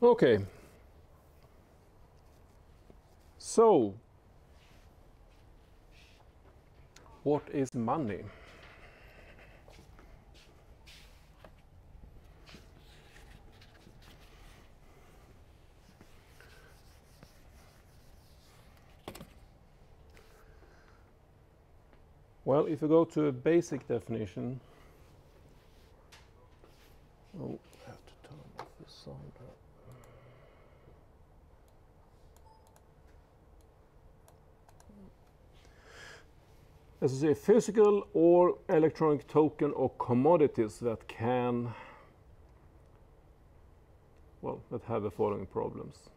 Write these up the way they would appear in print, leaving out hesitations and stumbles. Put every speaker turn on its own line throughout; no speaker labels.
Okay. So, what is money? Well, if you go to a basic definition, oh, I have to turn off the sound. As I say, physical or electronic token or commodities that can, well, that have the following properties.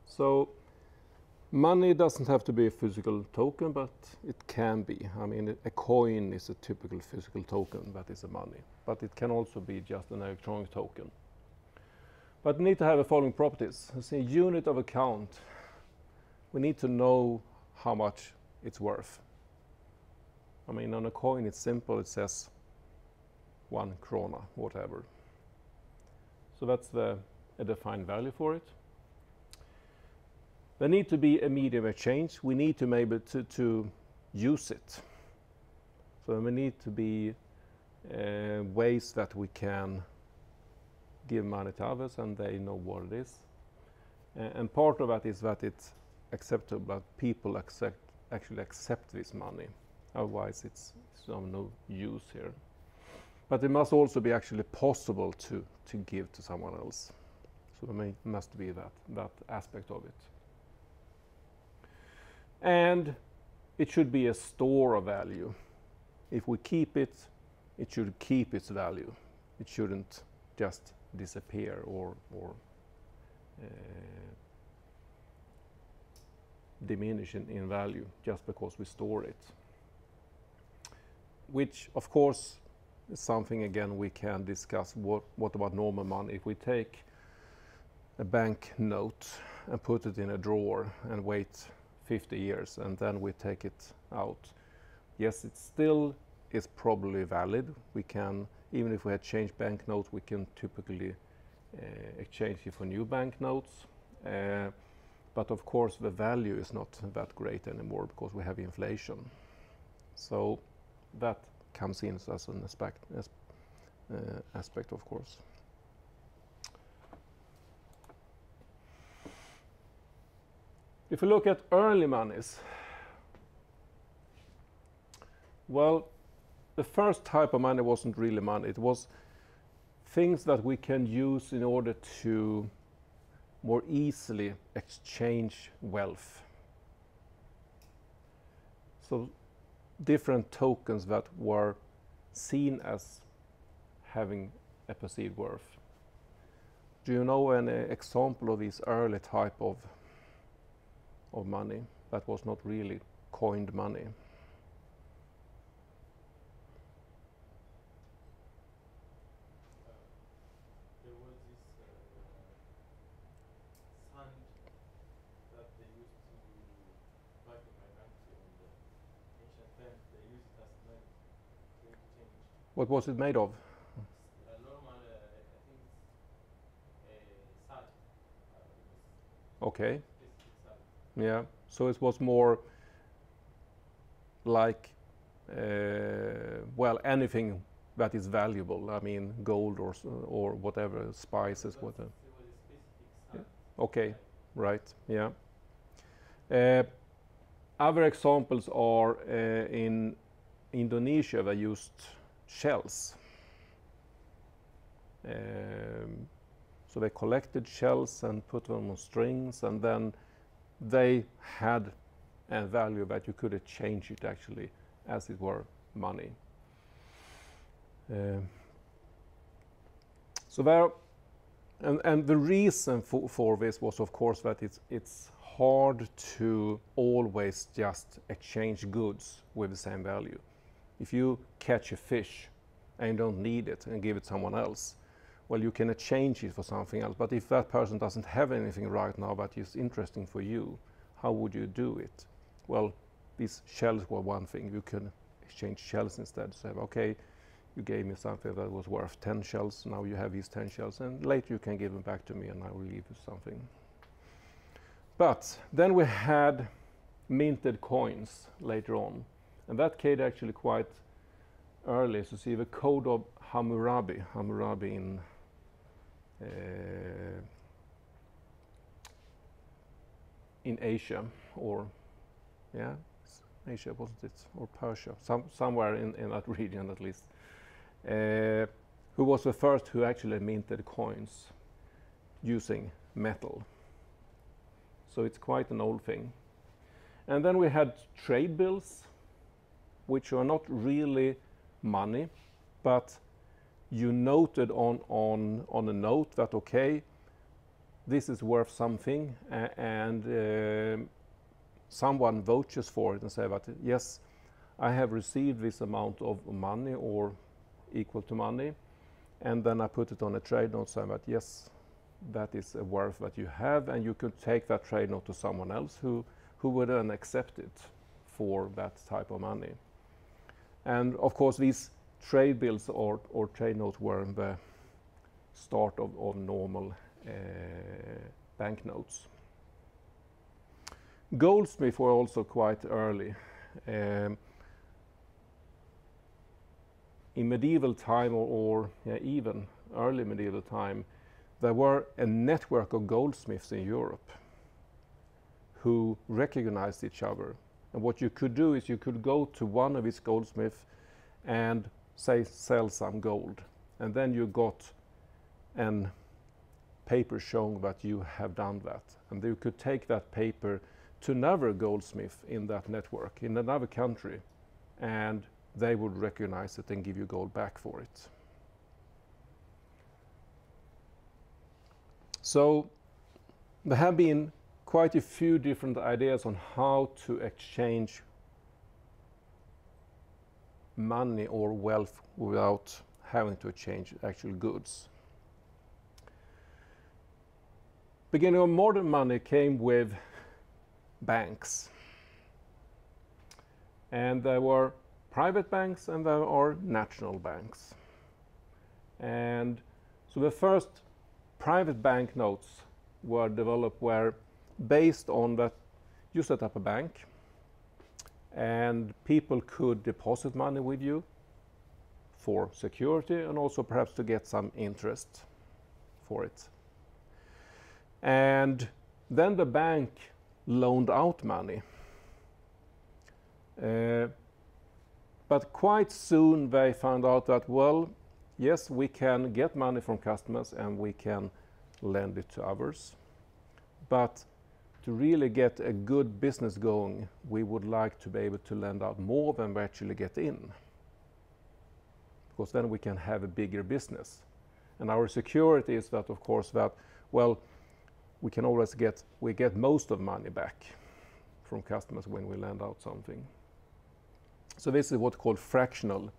So, money doesn't have to be a physical token, but it can be. I mean, a coin is a typical physical token that is a money, but it can also be just an electronic token. But we need to have the following properties. As a unit of account, we need to know how much it's worth. I mean, on a coin it's simple, it says 1 krona, whatever. So that's a defined value for it. There need to be a medium of exchange. We need to be able to use it. So there need to be ways that we can give money to others and they know what it is. And part of that is that it's acceptable, that people actually accept this money. Otherwise it's of no use here. But it must also be actually possible to give to someone else. So there must be that aspect of it. And it should be a store of value. If we keep it, it should keep its value. It shouldn't just disappear or diminish in value just because we store it. Which, of course, is something, again, we can discuss. What about normal money? If we take a bank note and put it in a drawer and wait 50 years and then we take it out. Yes, it still is probably valid. We can, even if we had changed banknotes, we can typically exchange it for new banknotes. But of course the value is not that great anymore because we have inflation. So that comes in as an aspect, of course. If we look at early monies, well, the first type of money wasn't really money. It was things that we can use in order to more easily exchange wealth. So different tokens that were seen as having a perceived worth. Do you know an example of this early type of money that was not really coined money?
There was this sand that they used to, back in my country in the ancient times, they used it as money to exchange.
What was it made of?
A normal, I think it's sand.
Okay.
Specific sand.
Yeah. So it was more like, well, anything that is valuable. I mean, gold or whatever, spices, whatever.
It was a specific sand.
Okay, right, yeah. Other examples are in Indonesia, they used shells. So they collected shells and put them on strings, and then they had a value that you could exchange it actually as it were money. So there, and the reason for this was, of course, that it's hard to always just exchange goods with the same value. If you catch a fish and you don't need it and give it to someone else, well, you can exchange it for something else. But if that person doesn't have anything right now that is interesting for you, how would you do it? Well, these shells were one thing. You can exchange shells instead. Say, okay, you gave me something that was worth 10 shells, now you have these 10 shells, and later you can give them back to me and I will give you something. But then we had minted coins later on, and that came actually quite early. So see the code of Hammurabi in Asia, or Asia, wasn't it, or Persia, somewhere in that region at least, who was the first who actually minted coins using metal. So it's quite an old thing. And then we had trade bills, which are not really money, but you noted on a note that, okay, this is worth something, and someone vouches for it and say that, yes, I have received this amount of money or equal to money, and then I put it on a trade note saying that, yes, that is a worth that you have, and you could take that trade note to someone else who would then accept it for that type of money. And of course, these trade bills or trade notes were the start of normal banknotes. Goldsmiths were also quite early. In medieval time, or even early medieval time, there were a network of goldsmiths in Europe who recognized each other. And what you could do is you could go to one of these goldsmiths and say, sell some gold. And then you got a paper showing that you have done that. And you could take that paper to another goldsmith in that network, in another country, and they would recognize it and give you gold back for it. So there have been quite a few different ideas on how to exchange money or wealth without having to exchange actual goods. Beginning of modern money came with banks. And there were private banks and there are national banks. And so the first private banknotes were developed were based on that you set up a bank and people could deposit money with you for security and also perhaps to get some interest for it. And then the bank loaned out money. But quite soon they found out that, well, yes, we can get money from customers and we can lend it to others. But to really get a good business going, we would like to be able to lend out more than we actually get in. Because then we can have a bigger business. And our security is that, of course, that, well, we can always get most of money back from customers when we lend out something. So this is what's called fractional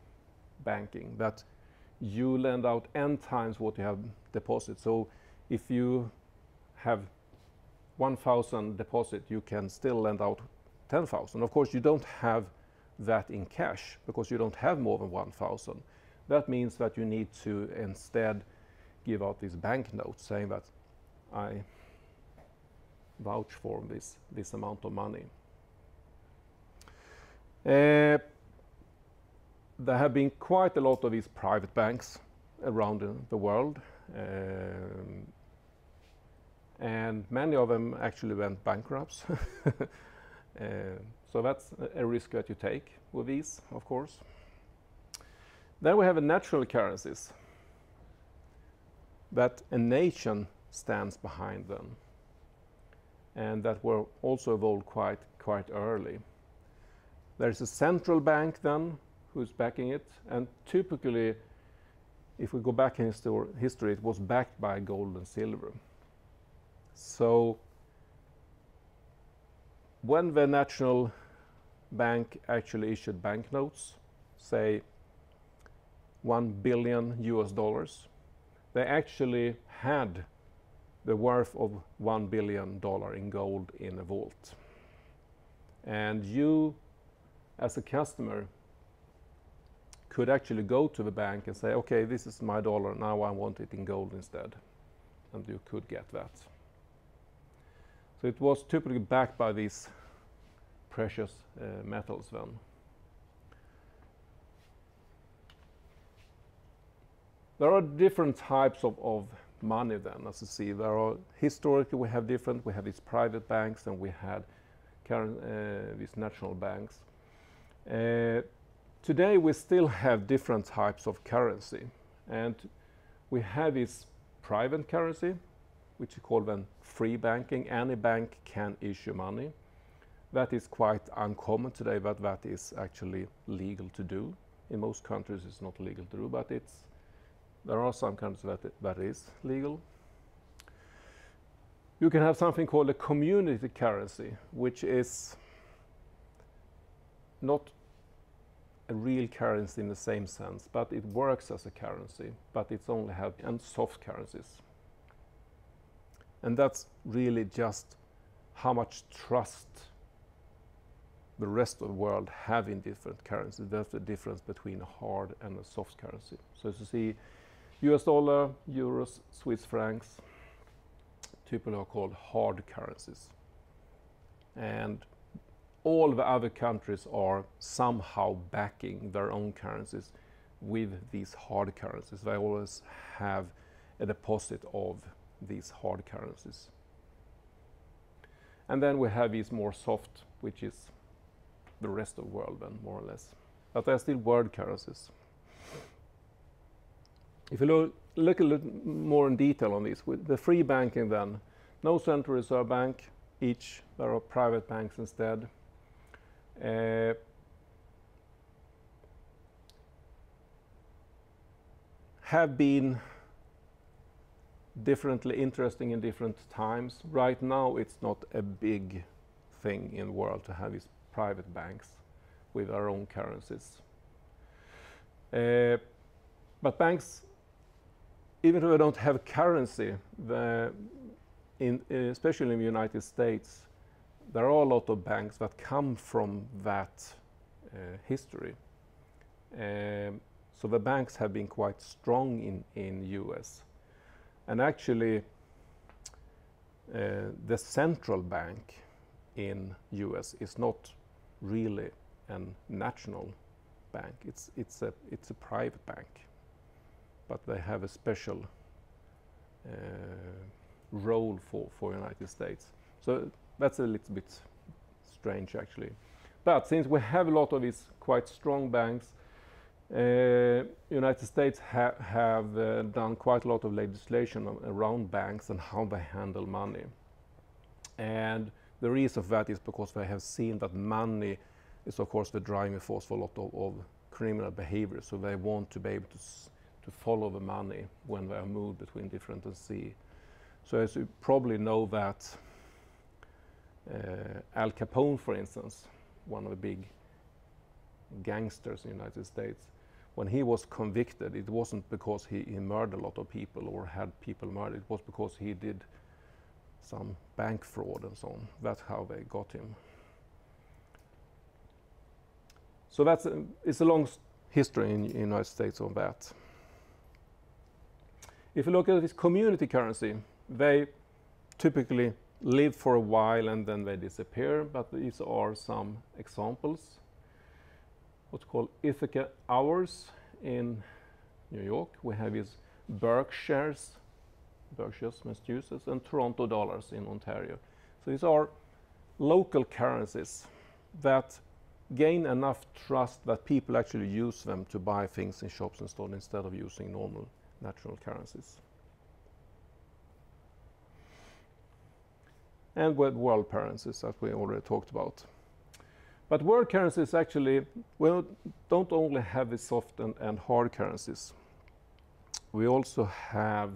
banking, that you lend out n times what you have deposited. So if you have 1,000 deposit, you can still lend out 10,000. Of course, you don't have that in cash because you don't have more than 1,000. That means that you need to instead give out these banknotes saying that I vouch for this amount of money. There have been quite a lot of these private banks around the world, and many of them actually went bankrupt. So that's a risk that you take with these, of course. Then we have natural currencies that a nation stands behind them, and that were also evolved quite early. There's a central bank then who's backing it, and typically, if we go back in history, it was backed by gold and silver. So when the national bank actually issued banknotes, say 1 billion US dollars, they actually had the worth of $1 billion in gold in a vault. And you, as a customer, could actually go to the bank and say, okay, this is my dollar, now I want it in gold instead. And you could get that. So it was typically backed by these precious metals then. There are different types of money then, as you see. There are, historically we have these private banks, and we had these national banks. Today we still have different types of currency, and we have this private currency, which is called then free banking. Any bank can issue money. That is quite uncommon today, but that is actually legal to do. In most countries it's not legal to do, but there are some countries that is legal. You can have something called a community currency, which is not a real currency in the same sense, but it works as a currency, but it's only have and soft currencies. And that's really just how much trust the rest of the world have in different currencies. That's the difference between a hard and a soft currency. So as you see, US dollar, euros, Swiss francs, typically are called hard currencies. And all the other countries are somehow backing their own currencies with these hard currencies. They always have a deposit of these hard currencies. And then we have these more soft, which is the rest of the world then, more or less. But they're still word currencies. If you look a little more in detail on this, with the free banking then, no central reserve bank, there are private banks instead. Have been differently interesting in different times. Right now it's not a big thing in the world to have these private banks with their own currencies. But banks, even though they don't have currency, especially in the United States, there are a lot of banks that come from that history. So the banks have been quite strong in US. And actually, the central bank in US is not really a national bank. It's a private bank, but they have a special role for United States. So that's a little bit strange actually. But since we have a lot of these quite strong banks, United States have done quite a lot of legislation around banks and how they handle money. And the reason for that is because they have seen that money is of course the driving force for a lot of criminal behavior. So they want to be able to follow the money when they are moved between different entities. So as you probably know that Al Capone, for instance, one of the big gangsters in the United States, when he was convicted, it wasn't because he murdered a lot of people or had people murdered. It was because he did some bank fraud and so on. That's how they got him. So it's a long history in the United States on that. If you look at this community currency, they typically live for a while and then they disappear, but these are some examples. What's called Ithaca hours in New York. We have these Berkshires, Massachusetts, and Toronto dollars in Ontario. So these are local currencies that gain enough trust that people actually use them to buy things in shops and stores instead of using normal natural currencies. And with world currencies that we already talked about. But world currencies actually, we don't only have the soft and hard currencies. We also have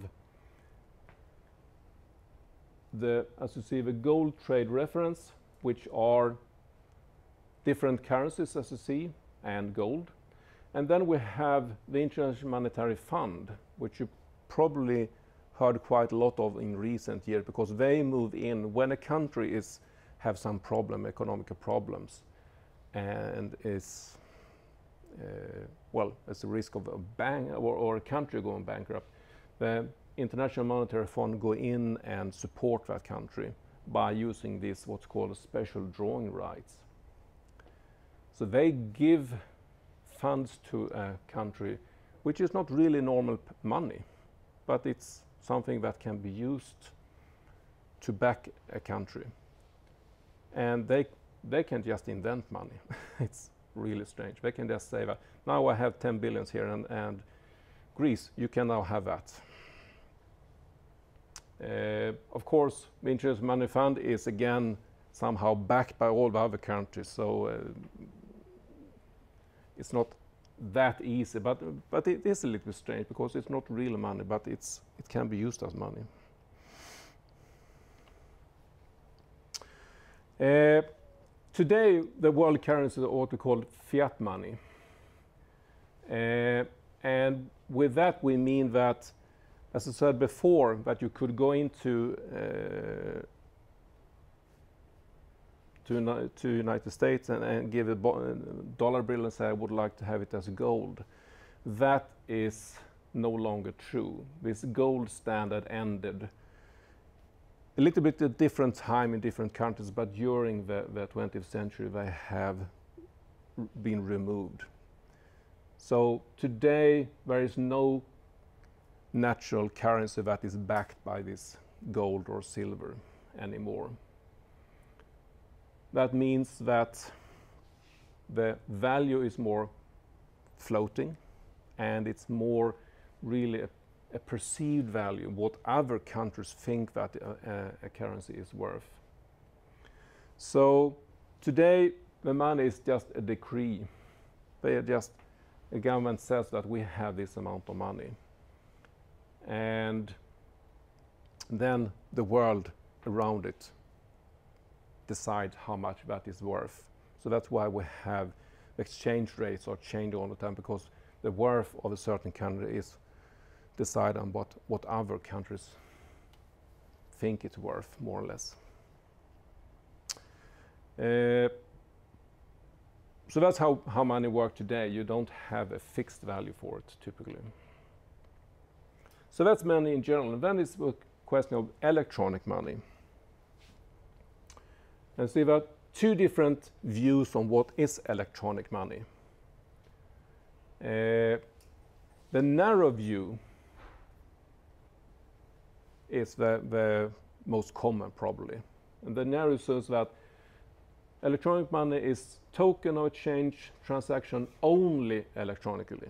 as you see, the gold trade reference, which are different currencies as you see, and gold. And then we have the International Monetary Fund, which you probably heard quite a lot of in recent years, because they move in when a country have some problem, economic problems, and is well, there's a risk of a bank or a country going bankrupt. The International Monetary Fund go in and support that country by using this what's called a special drawing rights. So they give funds to a country which is not really normal money, but it's something that can be used to back a country. And they can just invent money. It's really strange. They can just say that, now I have 10 billions here, and Greece, you can now have that. Of course, the International Monetary Fund is again somehow backed by all the other countries, so it's not that easy, but it is a little bit strange because it's not real money, but it can be used as money. Today, the world currency is what we call fiat money. And with that, we mean that, as I said before, that you could go into to United States and give a dollar bill and say, I would like to have it as gold. That is no longer true. This gold standard ended a little bit at different time in different countries, but during the 20th century they have been removed. So today there is no natural currency that is backed by this gold or silver anymore. That means that the value is more floating, and it's more really a perceived value, what other countries think that a currency is worth. So today the money is just a decree. They are just, the government says that we have this amount of money. And then the world around it decide how much that is worth. So that's why we have exchange rates are changing all the time, because the worth of a certain country is decided on what other countries think it's worth, more or less. So that's how money works today. You don't have a fixed value for it, typically. So that's money in general. And then it's a question of electronic money. And so there are two different views on what is electronic money. The narrow view is the most common, probably. And the narrow says that electronic money is token of exchange transaction only electronically.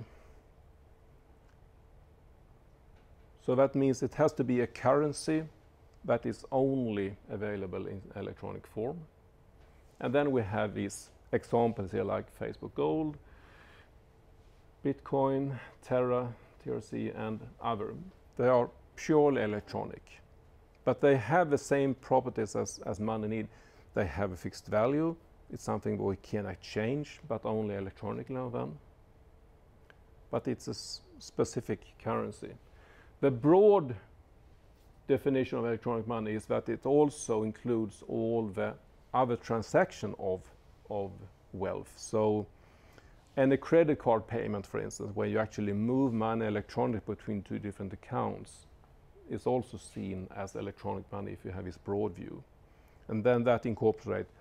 So that means it has to be a currency that is only available in electronic form. And then we have these examples here like Facebook Gold, Bitcoin, Terra, TRC, and other. They are purely electronic, but they have the same properties as money need. They have a fixed value. It's something we can exchange, but only electronically now then. But it's a specific currency. The broad definition of electronic money is that it also includes all the other transaction of wealth. So any credit card payment, for instance, where you actually move money electronically between two different accounts, is also seen as electronic money if you have this broad view. And then that incorporates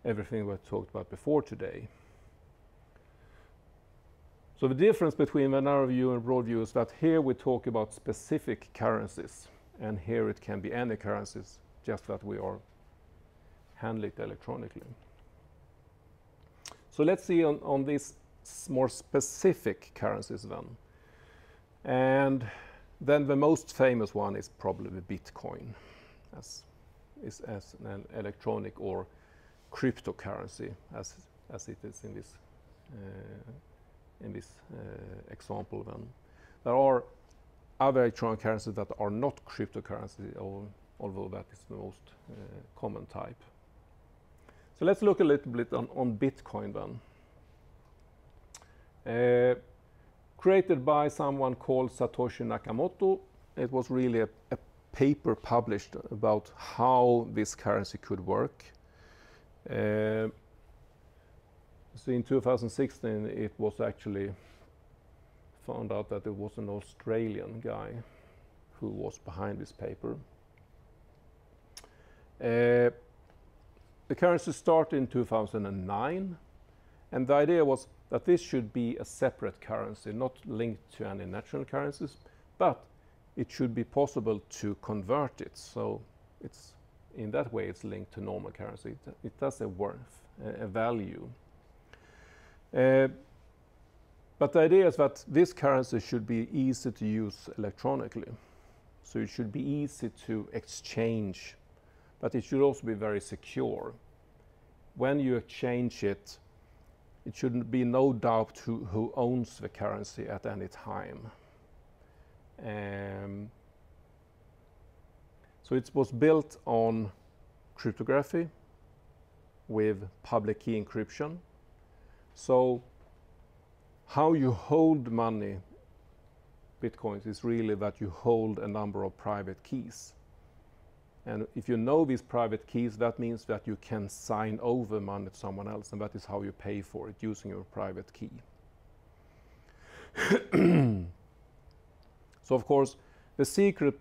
everything we talked about before today. So the difference between the narrow view and broad view is that here we talk about specific currencies, and here it can be any currencies, just that we are handling it electronically. So let's see on these more specific currencies then. And then the most famous one is probably the Bitcoin, as an electronic or cryptocurrency, as it is in this example. Then there are other electronic currencies that are not cryptocurrency, although that is the most common type. So let's look a little bit on Bitcoin then. created by someone called Satoshi Nakamoto. It was really a paper published about how this currency could work. So in 2016 it was actually found out that it was an Australian guy who was behind this paper. The currency started in 2009, and the idea was that this should be a separate currency, not linked to any national currencies, but it should be possible to convert it. So it's in that way it's linked to normal currency. It has a worth, a value. But the idea is that this currency should be easy to use electronically. So it should be easy to exchange, but it should also be very secure. When you exchange it, it shouldn't be no doubt who owns the currency at any time. So it was built on cryptography with public key encryption. So how you hold money, bitcoins, is really that you hold a number of private keys. And if you know these private keys, that means that you can sign over money to someone else, and that is how you pay for it, using your private key. So of course, the secret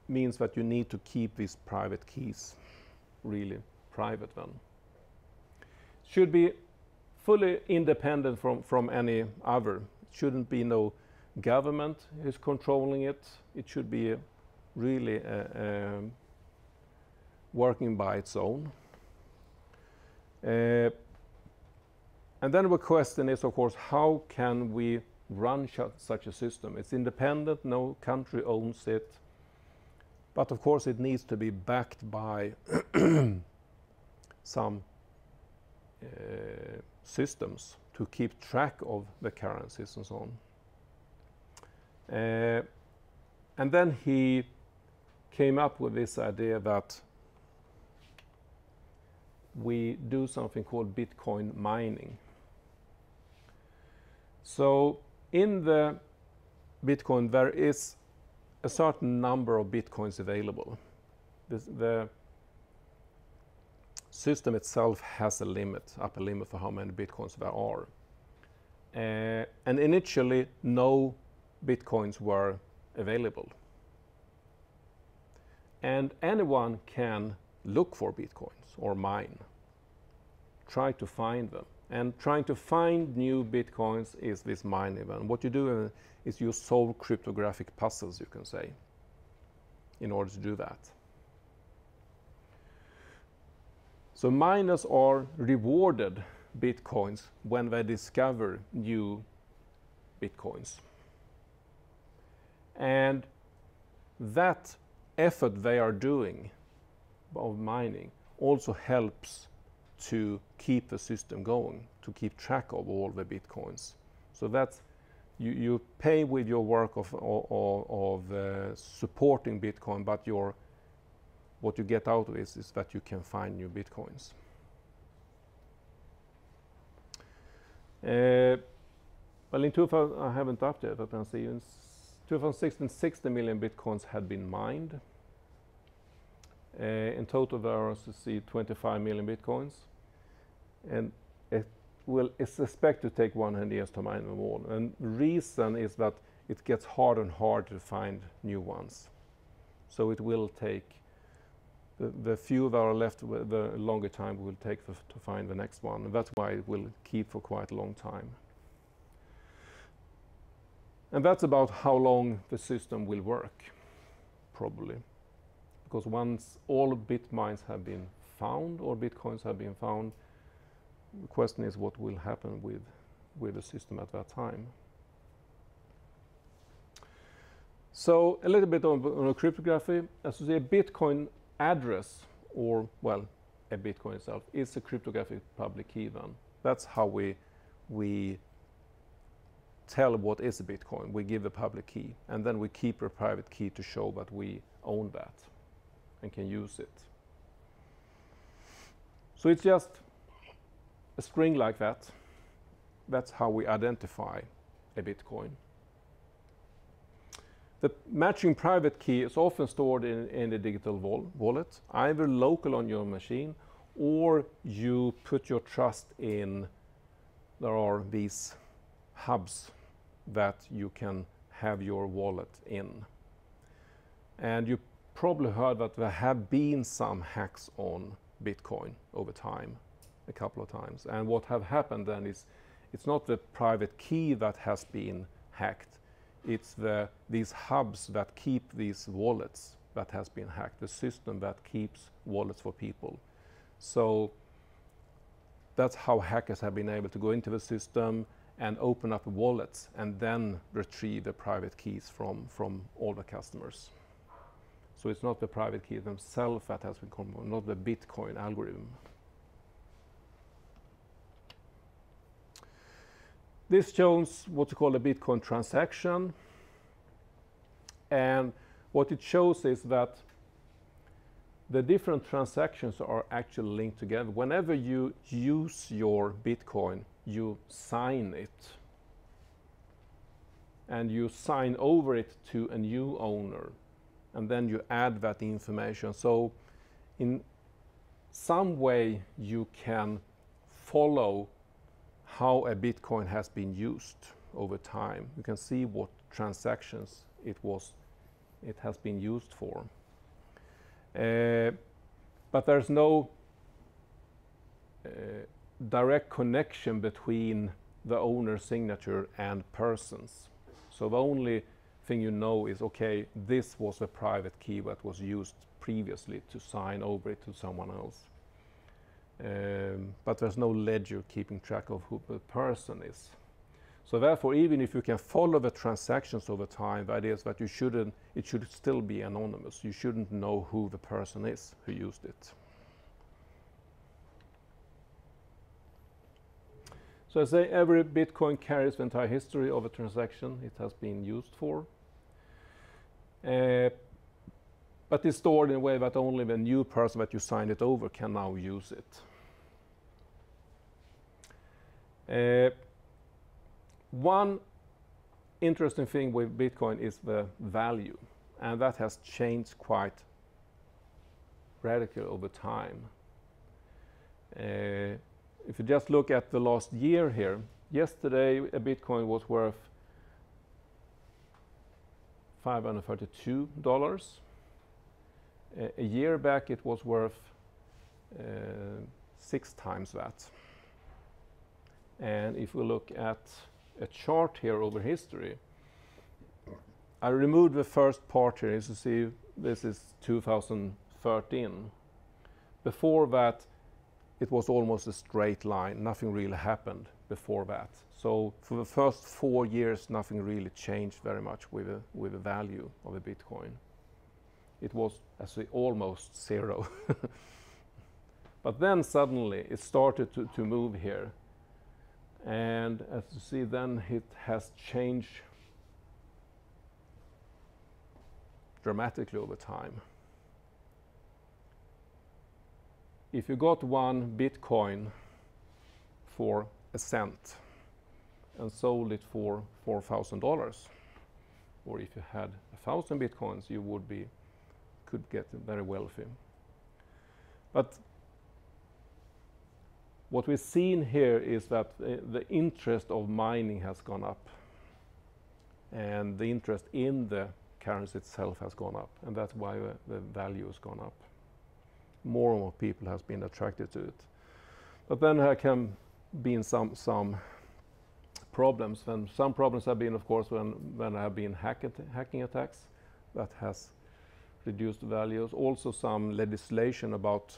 means that you need to keep these private keys really private then. Should be fully independent from any other. It shouldn't be no government is controlling it. It should be really working by its own. And then the question is, of course, how can we run such a system? It's independent, no country owns it, but of course it needs to be backed by some systems to keep track of the currencies and so on. And then he came up with this idea that we do something called Bitcoin mining. So in the Bitcoin there is a certain number of Bitcoins available. The system itself has a limit, upper limit for how many Bitcoins there are. And initially no Bitcoins were available. And anyone can look for Bitcoins or mine, try to find them. And trying to find new Bitcoins is this mining. And what you do is you solve cryptographic puzzles, you can say, in order to do that. So miners are rewarded Bitcoins when they discover new Bitcoins. And that effort they are doing of mining also helps to keep the system going, to keep track of all the Bitcoins. So that's, you pay with your work of supporting Bitcoin, but what you get out of it is that you can find new Bitcoins. Well, in 2000, I haven't updated, but I see in 2016, 60 million Bitcoins had been mined. In total, there are, you see, 25 million Bitcoins. And it's expected to take 100 years to mine them all. And the reason is that it gets harder and harder to find new ones. So it will take, the few that are left, the longer time it will take to find the next one. And that's why it will keep for quite a long time. And that's about how long the system will work, probably. Because once all bit mines have been found, or Bitcoins have been found, the question is what will happen with the system at that time. So a little bit on cryptography. As you see, a Bitcoin address, or, well, a Bitcoin itself, is a cryptographic public key then. That's how we tell what is a Bitcoin. We give a public key, and then we keep a private key to show that we own that and can use it. So it's just a string like that. That's how we identify a Bitcoin. The matching private key is often stored in a digital wallet, either local on your machine, or you put your trust in, there are these hubs that you can have your wallet in. And you probably heard that there have been some hacks on Bitcoin over time, a couple of times. And what have happened then is, it's not the private key that has been hacked, it's these hubs that keep these wallets that has been hacked, the system that keeps wallets for people. So that's how hackers have been able to go into the system and open up wallets and then retrieve the private keys from all the customers. So it's not the private key themselves that has been compromised, not the Bitcoin algorithm. This shows what you call a Bitcoin transaction. And what it shows is that the different transactions are actually linked together. Whenever you use your Bitcoin, you sign it. And you sign over it to a new owner. And then you add that information. So in some way you can follow how a Bitcoin has been used over time. You can see what transactions it has been used for. But there's no direct connection between the owner's signature and persons. So the only thing you know is, okay, this was a private key that was used previously to sign over it to someone else. But there's no ledger keeping track of who the person is. So therefore, even if you can follow the transactions over time, the idea is that it should still be anonymous. You shouldn't know who the person is who used it. So I say every Bitcoin carries the entire history of a transaction it has been used for. But it's stored in a way that only the new person that you signed it over can now use it. One interesting thing with Bitcoin is the value, and that has changed quite radically over time. If you just look at the last year here, yesterday a Bitcoin was worth $532. A year back it was worth 6 times that. And if we look at a chart here over history, I removed the first part here. As you see, this is 2013. Before that, it was almost a straight line. Nothing really happened before that. So for the first 4 years, nothing really changed very much with the value of a Bitcoin. It was actually almost zero. But then suddenly it started to move here. And as you see, then it has changed dramatically over time. If you got 1 Bitcoin for a cent and sold it for $4,000, or if you had 1,000 Bitcoins, you could get very wealthy. But what we've seen here is that the interest of mining has gone up, and the interest in the currency itself has gone up, and that's why the value has gone up. More and more people has been attracted to it. But then there can be some problems, and some problems have been, of course, when there have been hacking attacks that has reduced values. Also some legislation about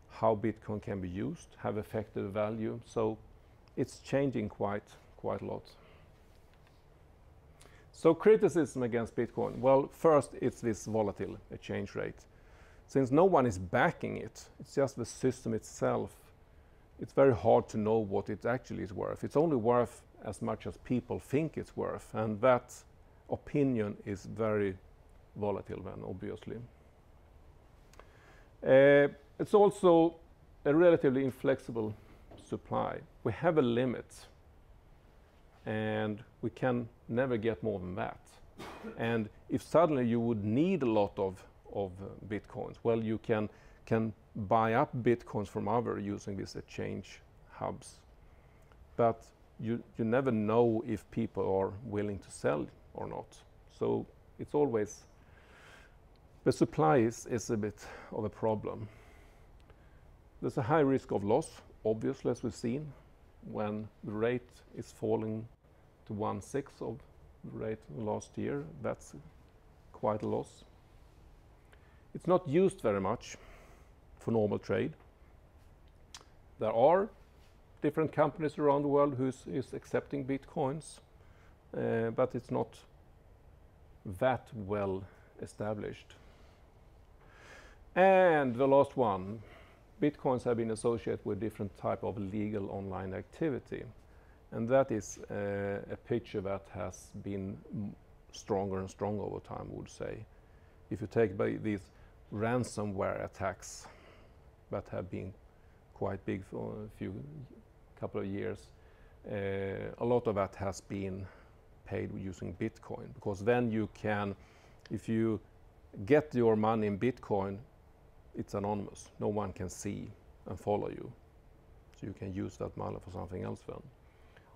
how Bitcoin can be used have affected the value. So it's changing quite a lot. So criticism against Bitcoin. Well, first it's this volatile exchange rate. Since no one is backing it, it's just the system itself, it's very hard to know what it actually is worth. It's only worth as much as people think it's worth, and that opinion is very volatile then, obviously. It's also a relatively inflexible supply. We have a limit. and we can never get more than that. And if suddenly you would need a lot of bitcoins, well, you can buy up bitcoins from other using these exchange hubs. But you never know if people are willing to sell or not. So it's always, the supply is a bit of a problem. There's a high risk of loss, obviously, as we've seen, when the rate is falling to 1/6 of the rate last year. That's quite a loss. It's not used very much for normal trade. There are different companies around the world who is accepting bitcoins, but it's not that well established. And the last one, bitcoins have been associated with different type of legal online activity. And that is a picture that has been stronger and stronger over time, I would say. If you take by these ransomware attacks that have been quite big for a couple of years, a lot of that has been paid using Bitcoin, because then you can, if you get your money in Bitcoin, it's anonymous. No one can see and follow you. So you can use that money for something else then.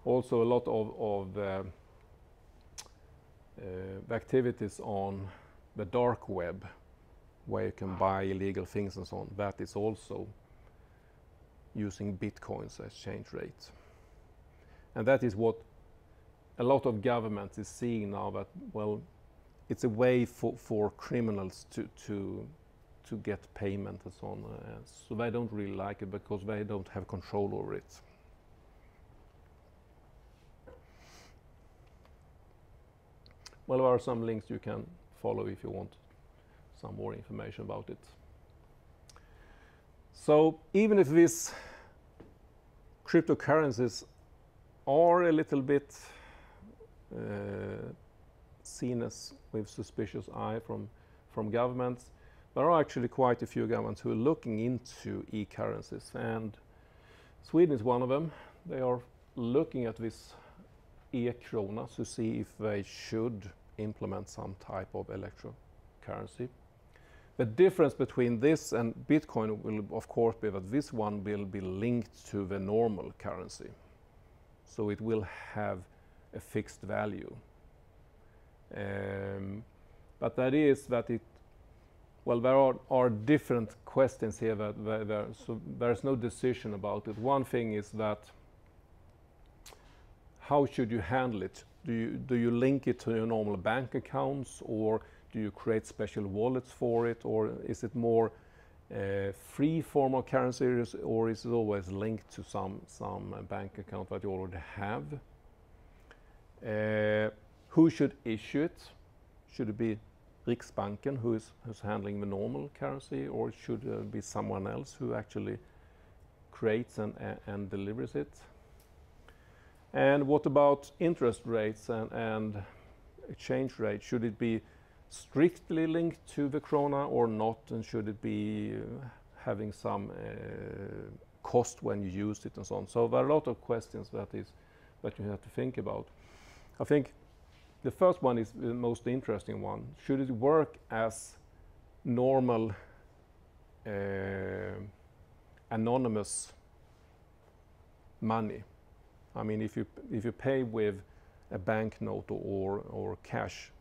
Also, a lot of the activities on the dark web, where you can buy illegal things and so on, that is also using Bitcoins as exchange rate. And that is what a lot of governments is seeing now, that, well, it's a way for criminals to get payment and so on. So they don't really like it because they don't have control over it. Well, there are some links you can follow if you want some more information about it. So even if these cryptocurrencies are a little bit seen as with suspicious eye from governments, there are actually quite a few governments who are looking into e-currencies, and Sweden is one of them. They are looking at this e-krona to see if they should implement some type of electrocurrency. The difference between this and Bitcoin will of course be that this one will be linked to the normal currency. So it will have a fixed value. But that is that it, well, there are different questions here so there's no decision about it. One thing is that how should you handle it? Do you link it to your normal bank accounts, or do you create special wallets for it, or is it more free form of currency, or is it always linked to some bank account that you already have? Who should issue it? Should it be Riksbanken who's handling the normal currency, or should it be someone else who actually creates and delivers it? And what about interest rates and exchange rate? Should it be strictly linked to the krona or not, and should it be having some cost when you use it and so on? So there are a lot of questions that you have to think about. I think the first one is the most interesting one. Should it work as normal anonymous money? I mean, if you pay with a banknote or cash,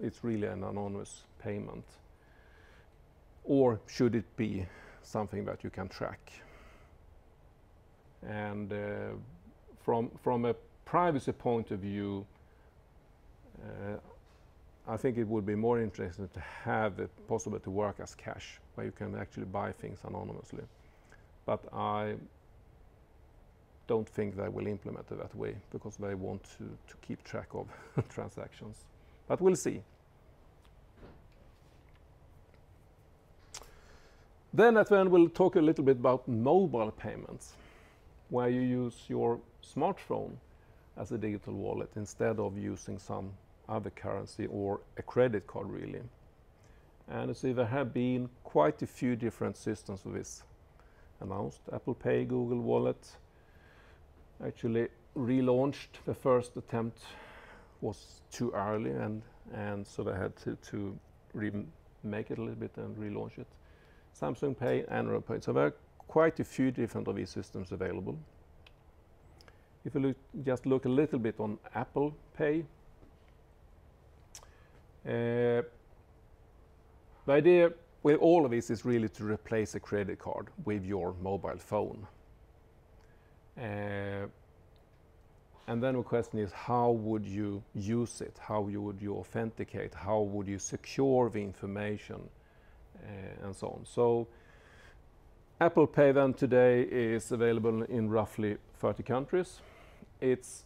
it's really an anonymous payment. Or should it be something that you can track? And from a privacy point of view, I think it would be more interesting to have it possible to work as cash, where you can actually buy things anonymously. But I don't think they will implement it that way, because they want to keep track of transactions. But we'll see. Then at the end we'll talk a little bit about mobile payments, where you use your smartphone as a digital wallet instead of using some other currency or a credit card really. And you see there have been quite a few different systems for this announced. Apple Pay, Google Wallet. Actually relaunched. The first attempt was too early, and so they had to remake it a little bit and relaunch it. Samsung Pay, Android Pay. So there are quite a few different of these systems available. If you just look a little bit on Apple Pay, the idea with all of this is really to replace a credit card with your mobile phone. And then the question is, how would you use it? How would you authenticate? How would you secure the information? And so on. So Apple Pay then today is available in roughly 30 countries. It's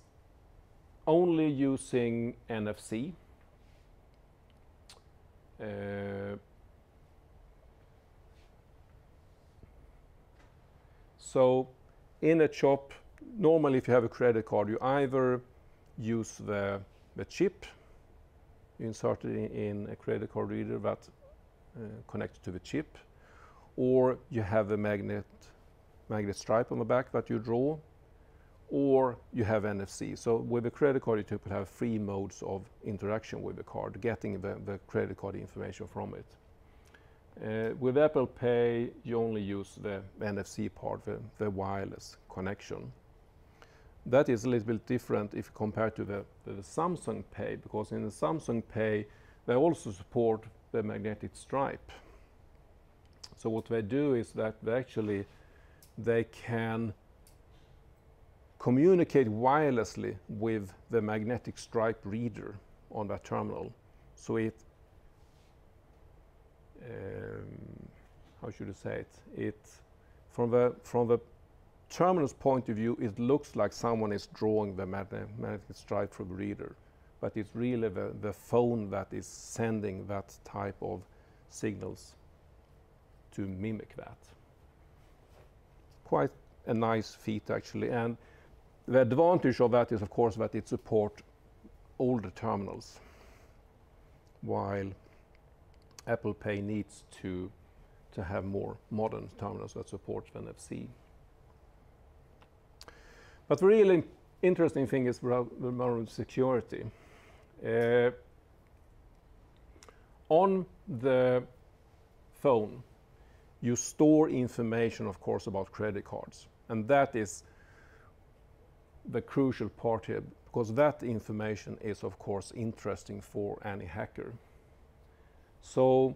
only using NFC. So in a shop, normally if you have a credit card, you either use the chip, you insert it in a credit card reader that connected to the chip, or you have a magnet stripe on the back that you draw, or you have NFC. So with a credit card, you typically have 3 modes of interaction with the card, getting the credit card information from it. With Apple Pay, you only use the NFC part, the wireless connection. That is a little bit different if compared to the Samsung Pay, because in the Samsung Pay, they also support the magnetic stripe. So what they do is that they can communicate wirelessly with the magnetic stripe reader on that terminal. So it, how should I say it? It from the terminal's point of view, it looks like someone is drawing the magnetic stripe from the reader, but it's really the phone that is sending that type of signals to mimic that. Quite a nice feat actually, and the advantage of that is of course that it supports older terminals, while Apple Pay needs to have more modern terminals that support NFC. But the really interesting thing is around security. On the phone, you store information, of course, about credit cards. And that is the crucial part here, because that information is, of course, interesting for any hacker. So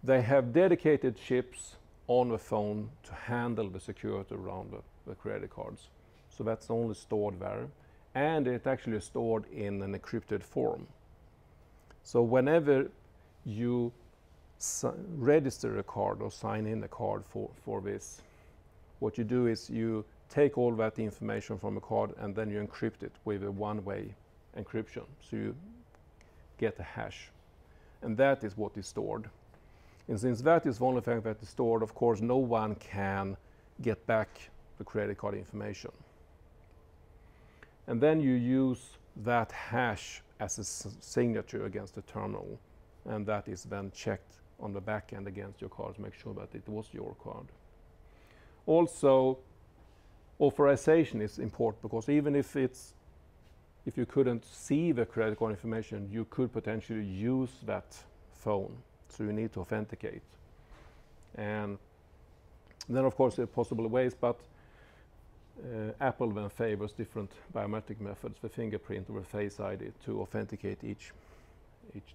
they have dedicated chips on the phone to handle the security around the credit cards. So that's only stored there. And it's actually stored in an encrypted form. So whenever you register a card or sign in a card for this, what you do is you take all that information from a card and then you encrypt it with a one-way encryption. So you get a hash. And that is what is stored. And since that is the only thing that is stored, of course, no one can get back the credit card information. And then you use that hash as a signature against the terminal. And that is then checked on the back end against your card to make sure that it was your card. Also, authorization is important, because even if you couldn't see the credit card information, you could potentially use that phone. So you need to authenticate. And then of course there are possible ways, but Apple then favors different biometric methods, the fingerprint or the Face ID, to authenticate each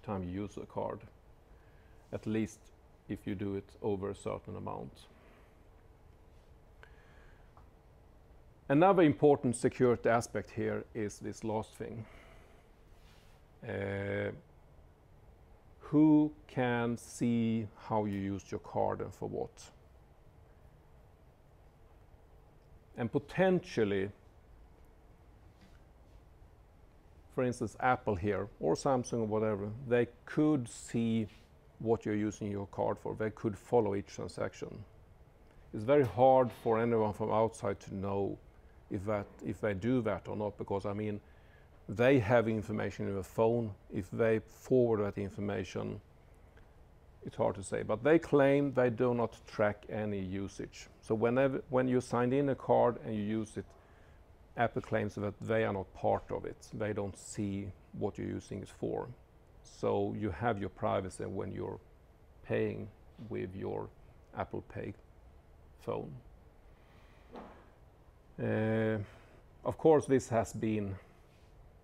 time you use a card, at least if you do it over a certain amount. Another important security aspect here is this last thing. Who can see how you used your card and for what? And potentially, for instance, Apple here, or Samsung or whatever, they could see what you're using your card for. They could follow each transaction. It's very hard for anyone from outside to know if they do that or not, because I mean, they have information in the phone. If they forward that information, it's hard to say. But they claim they do not track any usage. So when you sign in a card and you use it, Apple claims that they are not part of it. They don't see what you're using it for. So you have your privacy when you're paying with your Apple Pay phone. Of course, this has been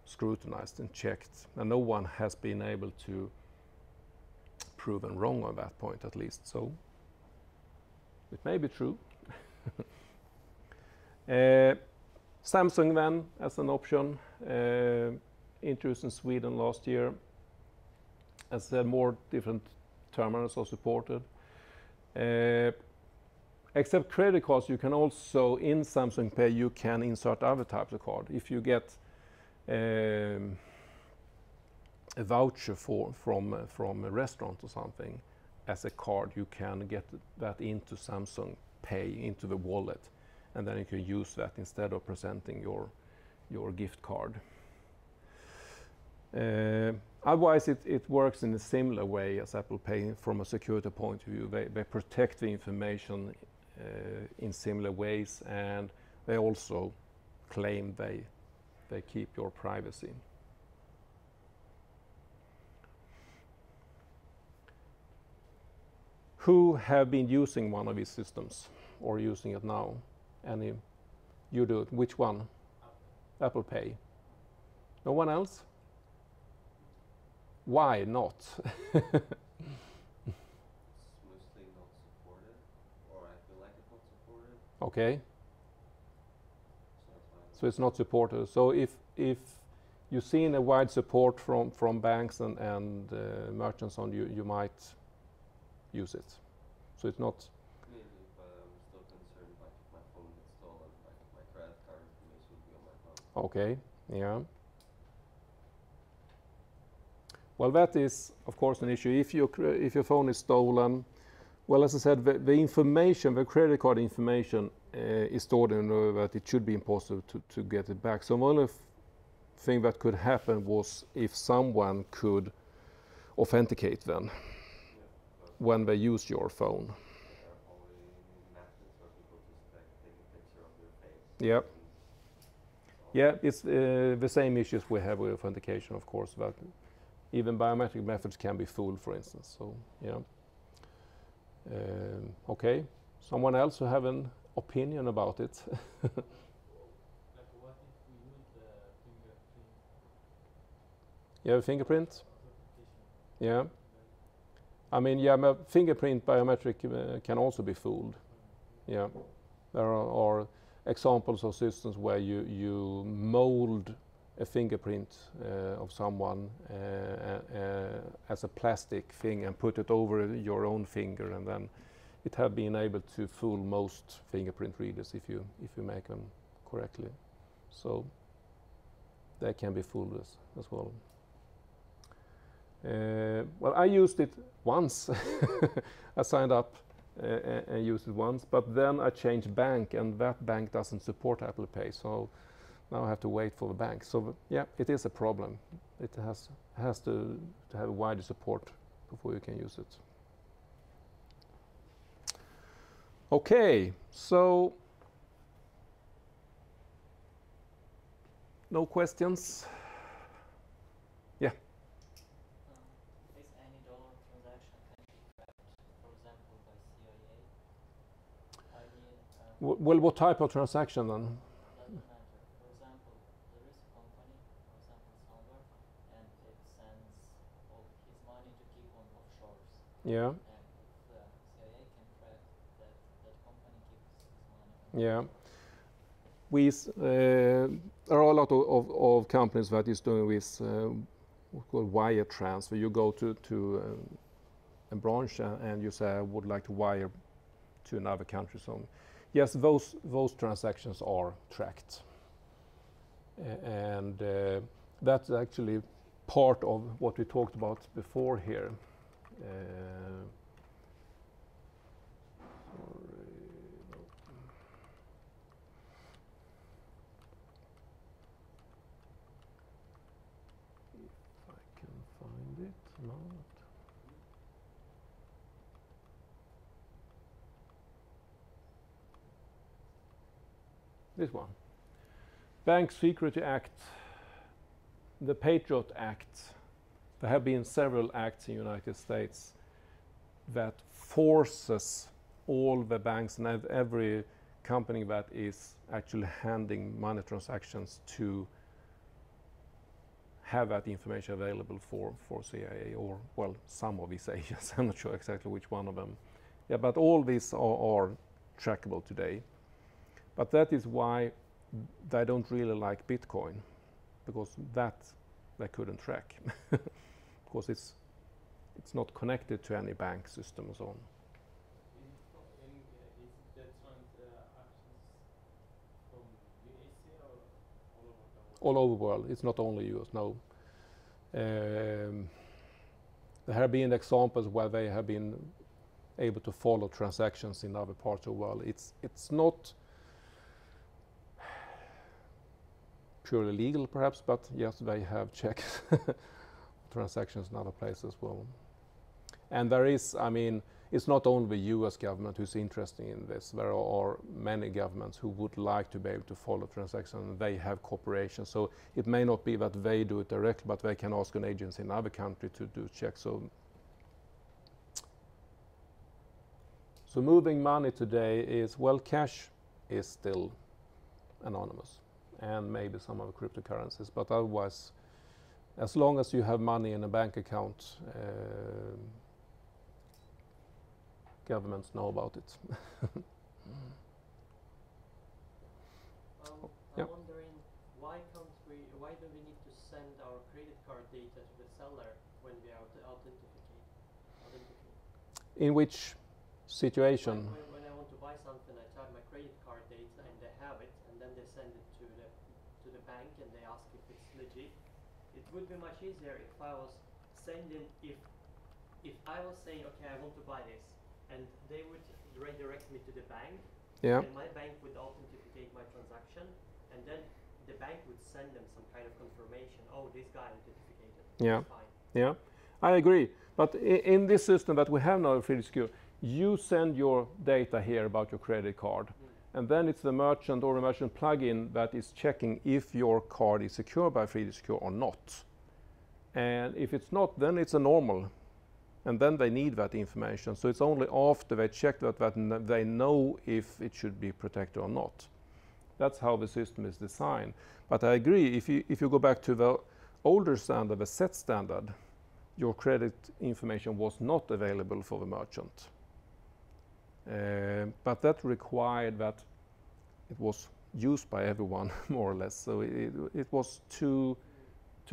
scrutinized and checked, and no one has been able to proven wrong on that point, at least. So it may be true. Samsung then as an option, introduced in Sweden last year. As I said, more different terminals are supported. Except credit cards, you can also, in Samsung Pay, you can insert other types of card. If you get a voucher from a restaurant or something as a card, you can get that into Samsung Pay, into the wallet, and then you can use that instead of presenting your gift card. Otherwise, it works in a similar way as Apple Pay from a security point of view. They protect the information in similar ways, and they also claim they keep your privacy. Who have been using one of these systems or using it now? Any? You do it. Which one? Apple Pay. No one else? Why not?
It's mostly not supported, or I feel like it's not supported.
Okay.
So that's why
So it's not supported. So if you've seen a wide support from banks and merchants on you might use it. So it's not.
maybe, but I'm still concerned like if my phone gets stolen, like my credit card information would be on my phone.
Okay. Yeah. Well, that is, of course, an issue. If your phone is stolen, well, as I said, the information, the credit card information is stored in a way that it should be impossible to get it back. So the only thing that could happen was if someone could authenticate them when they use your phone.
There are probably methods where people just like take a picture of their face.
Yep.
and-
Yeah, it's the same issues we have with authentication, of course, that even biometric methods can be fooled, for instance. So, yeah. Okay. Someone else who have an opinion about it?
Like what if we use the fingerprint
You have a fingerprint?
authentication?
Yeah. I mean, yeah, fingerprint biometric can also be fooled. Yeah. There are examples of systems where you mold a fingerprint of someone as a plastic thing and put it over your own finger, and then it have been able to fool most fingerprint readers if you make them correctly. So they can be fooled as well. Well, I used it once. I signed up and used it once, but then I changed bank, and that bank doesn't support Apple Pay. So now I have to wait for the bank. So yeah, it is a problem. It has to have wider support before you can use it. Okay, so no questions? Yeah.
Is any dollar transaction can be tracked, for example, by CIA? I mean,
Well, what type of transaction then?
doesn't matter. For example, there is a company, for example, somewhere, and it sends all his money to keep on offshores.
Yeah.
And if CIA can track that that company keeps his money on
Yeah.
offshore.
There are a lot of companies that is doing this what's called wire transfer. You go to a branch and you say, I would like to wire to another country. So yes, those transactions are tracked. And that's actually part of what we talked about before here. Find it, not. This one. Bank Secrecy Act, the Patriot Act, there have been several acts in the United States that forces all the banks and every company that is actually handling money transactions to have that information available for CIA or, well, some of these agents. I'm not sure exactly which one of them. Yeah, but all these are trackable today. But that is why they don't really like Bitcoin, because that they couldn't track, because it's not connected to any bank system and so on.
Is the transactions from UAC or all over the world?
All over the world. It's not only US, no. There have been examples where they have been able to follow transactions in other parts of the world. It's not purely legal, perhaps, but yes, they have checked transactions in other places as well. And there is, I mean, it's not only the US government who's interested in this. There are many governments who would like to be able to follow transactions, and they have cooperation. So it may not be that they do it directly, but they can ask an agency in another country to do checks. So moving money today is, well, cash is still anonymous, and maybe some other cryptocurrencies, but otherwise, as long as you have money in a bank account, governments know about it.
I'm wondering, why do we need to send our credit card data to the seller when we authenticate?
In which situation?
When I want to buy something, I type my credit card data and they have it, and then they send it to the bank and they ask if it's legit. It would be much easier if I was sending, if I was saying, okay, I want to buy this, and they would redirect me to the bank,
Yeah.
and my bank would authenticate my transaction, and then the bank would send them some kind of confirmation. Oh, this guy authenticated.
Yeah.
It's fine.
Yeah, I agree. But in this system that we have now, Freely Secure, you send your data here about your credit card, and then it's the merchant or the merchant plugin that is checking if your card is secure by Freely Secure or not. And if it's not, then it's a normal. And then they need that information. So it's only after they check that they know if it should be protected or not. That's how the system is designed. But I agree, if you go back to the older standard, the set standard, your credit information was not available for the merchant. But that required that it was used by everyone, more or less. So it was too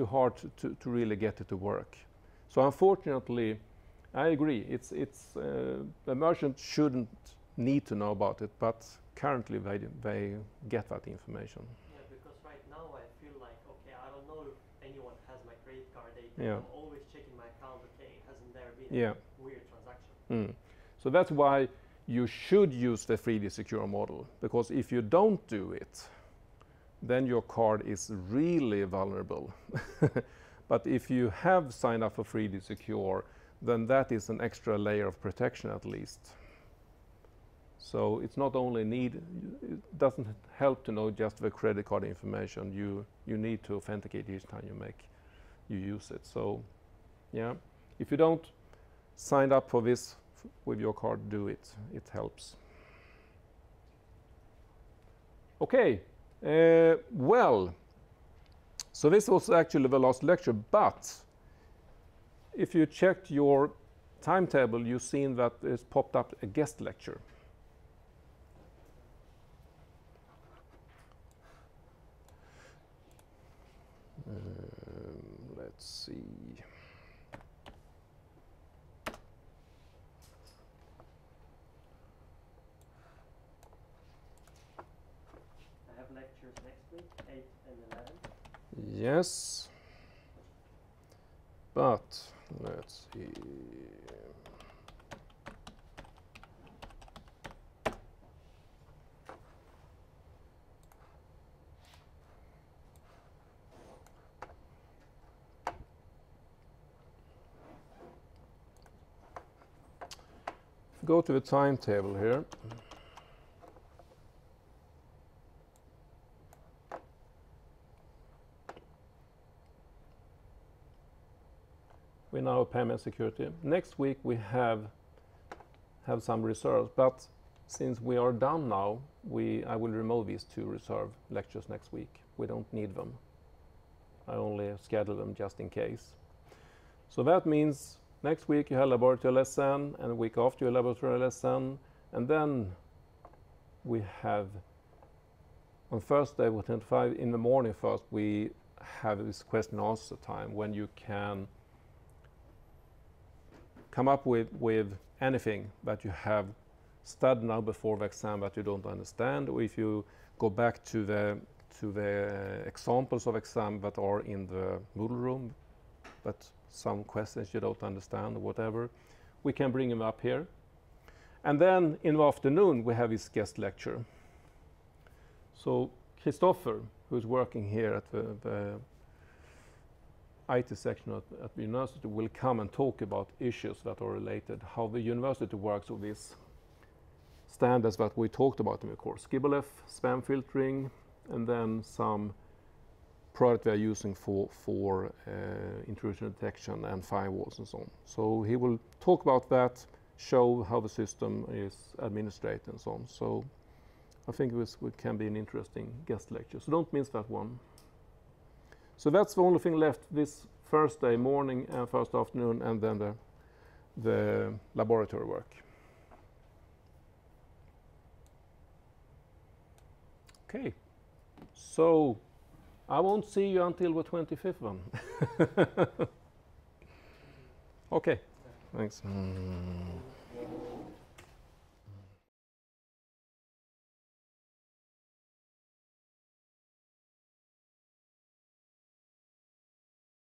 hard to really get it to work. So unfortunately, I agree. The merchant shouldn't need to know about it, but currently they get that information.
Yeah, because right now I feel like, okay, I don't know if anyone has my credit card data.
Yeah.
I'm always checking my account. Okay, hasn't there been
Yeah.
a weird transaction?
So that's why you should use the Freely Secure model, because if you don't do it, then your card is really vulnerable. But if you have signed up for Freely Secure, then that is an extra layer of protection at least. So it's not only it doesn't help to know just the credit card information. You need to authenticate each time you use it. So yeah, if you don't sign up for this with your card, do it. It helps. Okay, well, so this was actually the last lecture, but if you checked your timetable, you've seen that it's popped up a guest lecture. Let's see.
I have lectures next week, 8 and 11.
Yes, but let's see. Go to the timetable here. We now have payment security. Next week we have some reserves, but since we are done now, I will remove these 2 reserve lectures next week. We don't need them. I only schedule them just in case. So that means next week you have laboratory lesson, and the week after your laboratory lesson, and then we have on Thursday, 25 in the morning first, we have this question and answer time when you can come up with anything that you have studied now before the exam that you don't understand, or if you go back to the examples of exam that are in the Moodle room, but some questions you don't understand or whatever, we can bring them up here. And then in the afternoon we have this guest lecture. So Christopher, who's working here at the IT section at the university, will come and talk about issues that are related, how the university works with these standards that we talked about in the course, Skibboleth, spam filtering, and then some product we are using for intrusion detection and firewalls and so on. So he will talk about that, show how the system is administrated and so on. So I think this can be an interesting guest lecture. So don't miss that one. So that's the only thing left this Thursday morning and first afternoon, and then the laboratory work. Okay, so I won't see you until the 25th one. Okay, thanks.